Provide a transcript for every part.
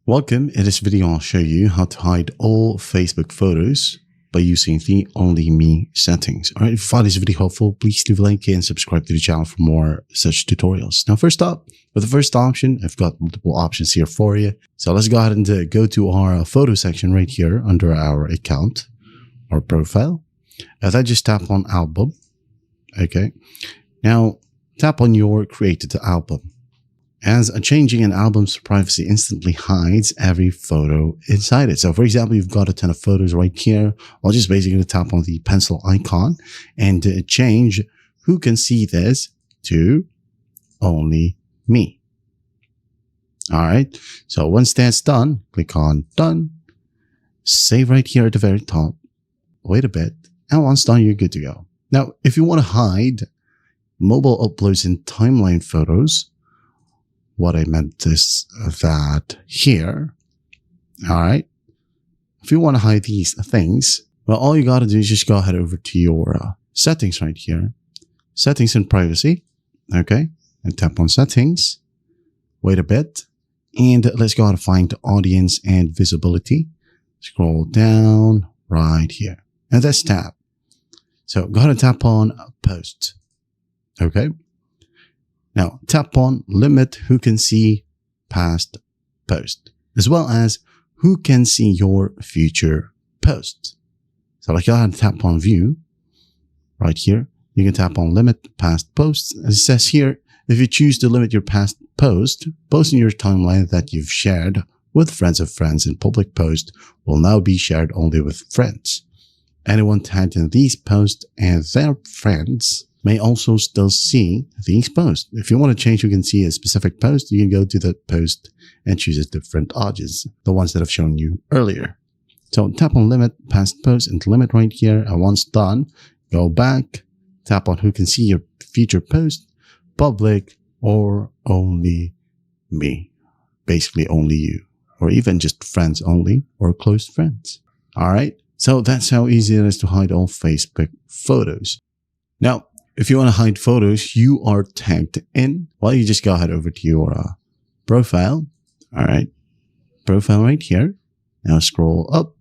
Welcome. In this video, I'll show you how to hide all Facebook photos by using the Only Me settings. All right, if you find this video helpful, please leave a like and subscribe to the channel for more such tutorials. Now, first up, with the first option, I've got multiple options here for you. So let's go ahead and go to our photo section right here under our account or profile. And then just tap on album. Okay. Now, tap on your created album. As changing an album's privacy instantly hides every photo inside it. So for example, you've got a ton of photos right here. I'll just basically tap on the pencil icon and change who can see this to only me. All right. So once that's done, click on done, save right here at the very top, wait a bit. And once done, you're good to go. Now, if you want to hide mobile uploads and timeline photos, what I meant is that here, all right, if you want to hide these things, well, all you got to do is just go ahead over to your settings right here, settings and privacy, okay, and tap on settings, wait a bit, and let's go ahead and find audience and visibility, scroll down right here, and that's tab. So go ahead and tap on post, okay. Now, tap on limit who can see past post, as well as who can see your future posts. So like go ahead and tap on view right here. You can tap on limit past posts. As it says here, if you choose to limit your past posts in your timeline that you've shared with friends of friends in public post will now be shared only with friends. Anyone tagged in these posts and their friends may also still see these posts. If you want to change who can see a specific post, you can go to the post and choose a different audience, the ones that I've shown you earlier. So tap on limit past posts and limit right here. And once done, go back, tap on who can see your future post, public or only me, basically only you, or even just friends only or close friends. All right. So that's how easy it is to hide all Facebook photos. Now, if you want to hide photos you are tagged in, well, you just go ahead over to your profile. All right. Profile right here. Now scroll up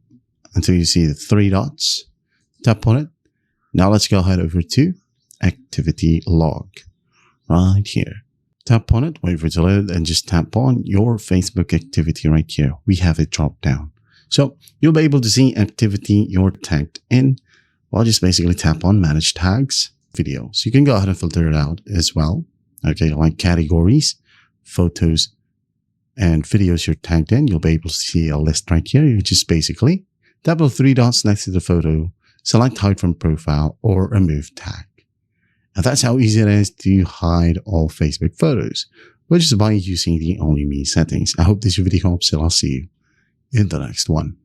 until you see the three dots. Tap on it. Now let's go ahead over to activity log right here. Tap on it, wait for it to load, and just tap on your Facebook activity right here. We have it dropped down. So you'll be able to see activity you're tagged in. Well, just basically tap on manage tags. Video. So you can go ahead and filter it out as well. Okay, like categories, photos, and videos you're tagged in. You'll be able to see a list right here. You just basically tap on three dots next to the photo, select hide from profile or remove tag. And that's how easy it is to hide all Facebook photos, which is by using the Only Me settings. I hope this video helps and I'll see you in the next one.